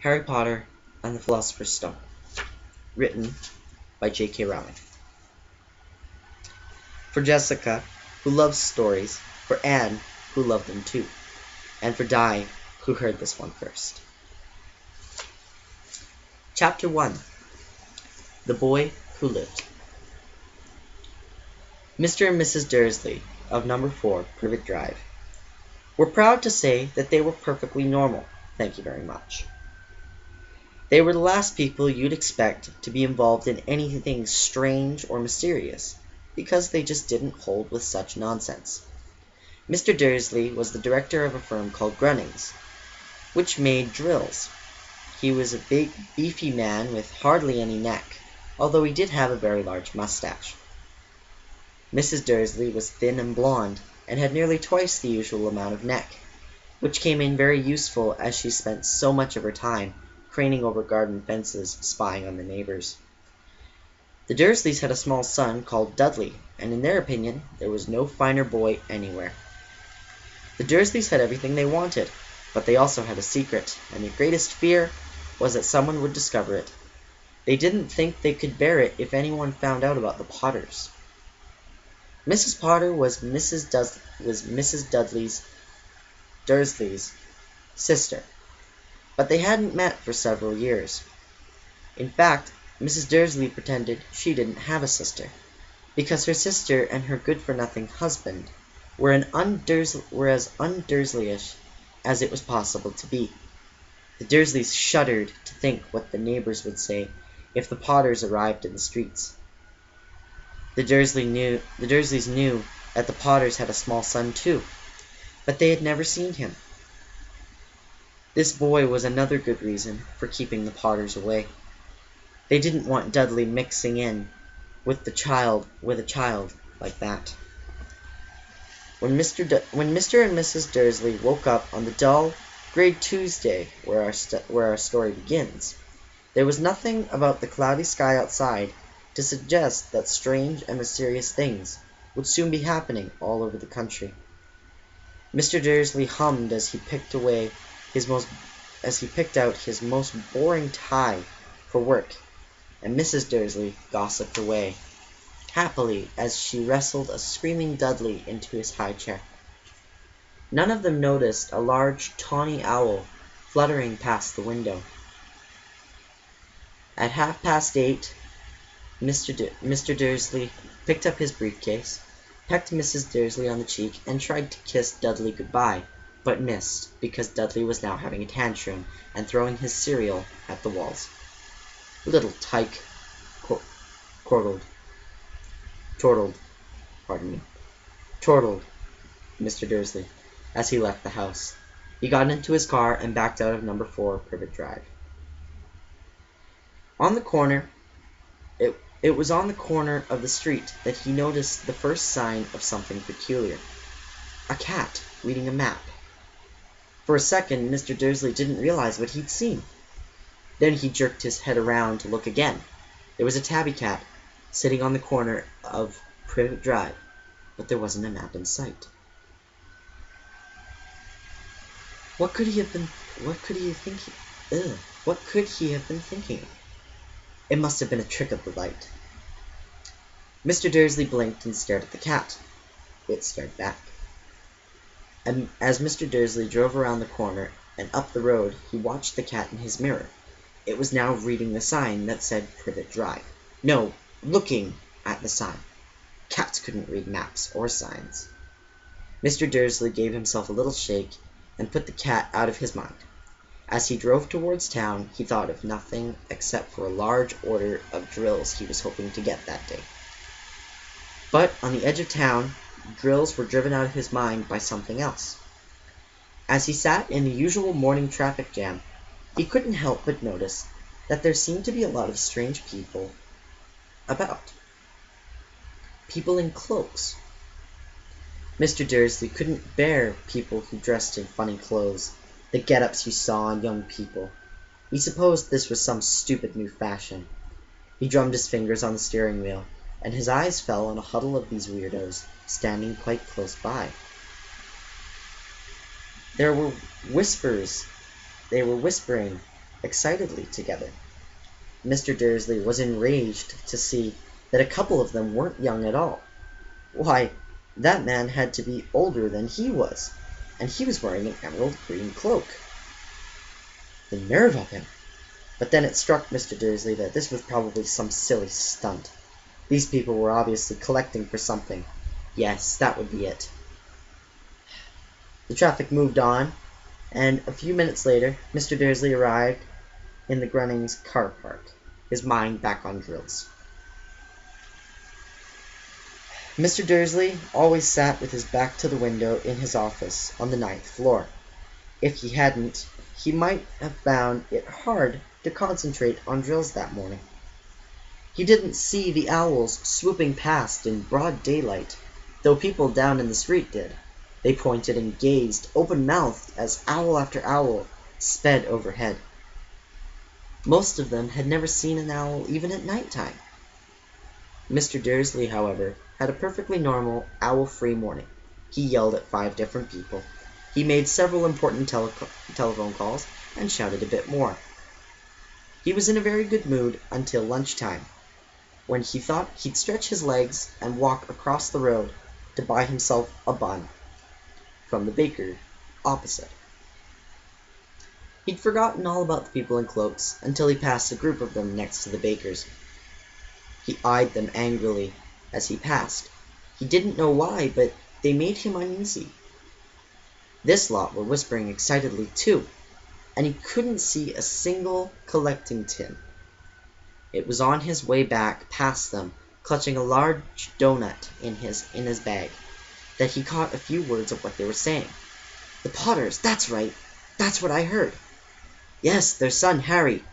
Harry Potter and the Philosopher's Stone, written by J.K. Rowling. For Jessica, who loves stories, for Anne, who loved them too, and for Di, who heard this one first. Chapter 1. The Boy Who Lived. Mr. and Mrs. Dursley, of number 4, Privet Drive, were proud to say that they were perfectly normal, thank you very much. They were the last people you'd expect to be involved in anything strange or mysterious, because they just didn't hold with such nonsense. Mr. Dursley was the director of a firm called Grunnings, which made drills. He was a big, beefy man with hardly any neck, although he did have a very large mustache. Mrs. Dursley was thin and blonde, and had nearly twice the usual amount of neck, which came in very useful as she spent so much of her time craning over garden fences, spying on the neighbors. The Dursleys had a small son called Dudley, and in their opinion, there was no finer boy anywhere. The Dursleys had everything they wanted, but they also had a secret, and their greatest fear was that someone would discover it. They didn't think they could bear it if anyone found out about the Potters. Mrs. Potter was Mrs. Dursley's sister, but they hadn't met for several years. In fact, Mrs. Dursley pretended she didn't have a sister, because her sister and her good-for-nothing husband were as un-Dursleyish as it was possible to be. The Dursleys shuddered to think what the neighbors would say if the Potters arrived in the streets. The Dursleys knew that the Potters had a small son too, but they had never seen him. This boy was another good reason for keeping the Potters away. They didn't want Dudley mixing in with a child like that. When Mr. and Mrs. Dursley woke up on the dull, gray Tuesday where our story begins, there was nothing about the cloudy sky outside to suggest that strange and mysterious things would soon be happening all over the country. Mr. Dursley hummed as he picked out his most boring tie for work, and Mrs. Dursley gossiped away happily as she wrestled a screaming Dudley into his high chair. None of them noticed a large tawny owl fluttering past the window. At 8:30, Mr. Dursley picked up his briefcase, pecked Mrs. Dursley on the cheek, and tried to kiss Dudley goodbye, but missed, because Dudley was now having a tantrum and throwing his cereal at the walls. Little tyke, chortled Mr. Dursley as he left the house. He got into his car and backed out of number 4 Privet Drive. It was on the corner of the street that he noticed the first sign of something peculiar. A cat reading a map. For a second, Mr. Dursley didn't realize what he'd seen. Then he jerked his head around to look again. There was a tabby cat sitting on the corner of Privet Drive, but there wasn't a map in sight. What could he have been thinking? It must have been a trick of the light. Mr. Dursley blinked and stared at the cat. It stared back. And as Mr. Dursley drove around the corner and up the road, he watched the cat in his mirror. It was now reading the sign that said Privet Drive. No, looking at the sign. Cats couldn't read maps or signs. Mr. Dursley gave himself a little shake and put the cat out of his mind. As he drove towards town, he thought of nothing except for a large order of drills he was hoping to get that day. But on the edge of town, drills were driven out of his mind by something else. As he sat in the usual morning traffic jam, he couldn't help but notice that there seemed to be a lot of strange people about. People in cloaks. Mr. Dursley couldn't bear people who dressed in funny clothes, the get-ups you saw on young people. He supposed this was some stupid new fashion. He drummed his fingers on the steering wheel, and his eyes fell on a huddle of these weirdos, standing quite close by. They were whispering excitedly together. Mr. Dursley was enraged to see that a couple of them weren't young at all. Why, that man had to be older than he was, and he was wearing an emerald green cloak. The nerve of him! But then it struck Mr. Dursley that this was probably some silly stunt. These people were obviously collecting for something. Yes, that would be it. The traffic moved on, and a few minutes later, Mr. Dursley arrived in the Grunnings car park, his mind back on drills. Mr. Dursley always sat with his back to the window in his office on the 9th floor. If he hadn't, he might have found it hard to concentrate on drills that morning. He didn't see the owls swooping past in broad daylight, though people down in the street did. They pointed and gazed, open-mouthed, as owl after owl sped overhead. Most of them had never seen an owl even at night time. Mr. Dursley, however, had a perfectly normal, owl-free morning. He yelled at 5 different people. He made several important telephone calls and shouted a bit more. He was in a very good mood until lunchtime, when he thought he'd stretch his legs and walk across the road to buy himself a bun from the baker opposite. He'd forgotten all about the people in cloaks until he passed a group of them next to the baker's. He eyed them angrily as he passed. He didn't know why, but they made him uneasy. This lot were whispering excitedly too, and he couldn't see a single collecting tin. It was on his way back past them, clutching a large doughnut in his bag, that he caught a few words of what they were saying. "The Potters, that's right. That's what I heard." "Yes, their son, Harry."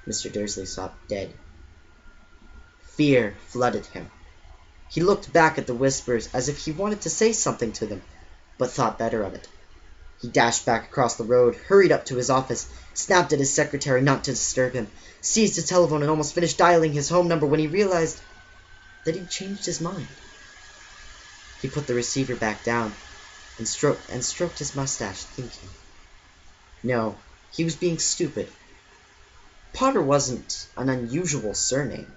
Mr. Dursley stopped dead. Fear flooded him. He looked back at the whispers as if he wanted to say something to them, but thought better of it. He dashed back across the road, hurried up to his office, snapped at his secretary not to disturb him, seized his telephone and almost finished dialing his home number when he realized that he'd changed his mind. He put the receiver back down and stroked his mustache, thinking. No, he was being stupid. Potter wasn't an unusual surname.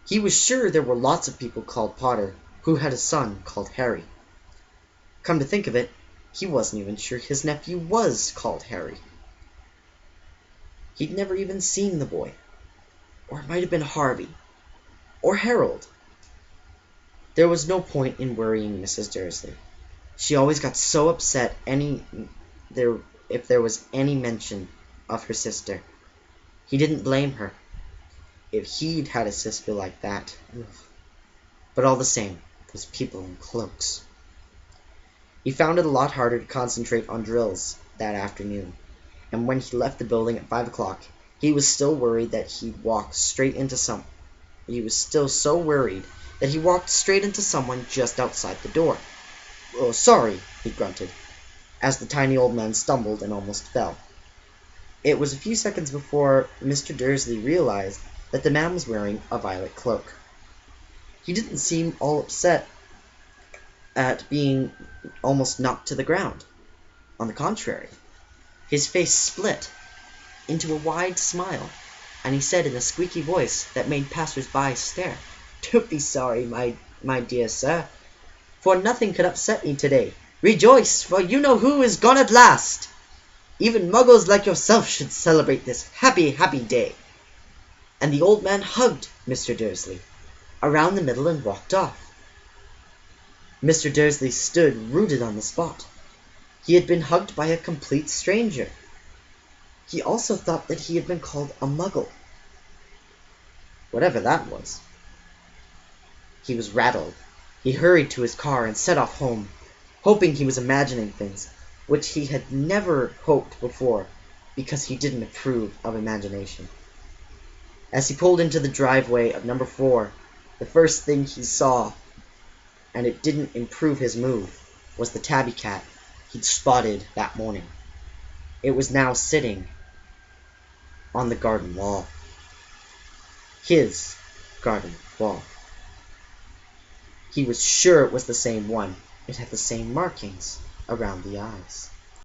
He was sure there were lots of people called Potter who had a son called Harry. Come to think of it, he wasn't even sure his nephew was called Harry. He'd never even seen the boy. Or it might have been Harvey. Or Harold. There was no point in worrying Mrs. Dursley. She always got so upset if there was any mention of her sister. He didn't blame her. If he'd had a sister like that. But all the same, those people in cloaks. He found it a lot harder to concentrate on drills that afternoon, and when he left the building at 5 o'clock, he was still worried that he'd walk straight into someone just outside the door. "Oh, sorry," he grunted, as the tiny old man stumbled and almost fell. It was a few seconds before Mr. Dursley realized that the man was wearing a violet cloak. He didn't seem all upset at being almost knocked to the ground. On the contrary, his face split into a wide smile, and he said in a squeaky voice that made passers-by stare, "Don't be sorry, my dear sir, for nothing could upset me today. Rejoice, for you know who is gone at last. Even muggles like yourself should celebrate this happy, happy day." And the old man hugged Mr. Dursley around the middle and walked off. Mr. Dursley stood rooted on the spot. He had been hugged by a complete stranger. He also thought that he had been called a muggle. Whatever that was. He was rattled. He hurried to his car and set off home, hoping he was imagining things, which he had never hoped before, because he didn't approve of imagination. As he pulled into the driveway of number 4, the first thing he saw, and it didn't improve his mood, was the tabby cat he'd spotted that morning. It was now sitting on the garden wall. His garden wall. He was sure it was the same one. It had the same markings around the eyes.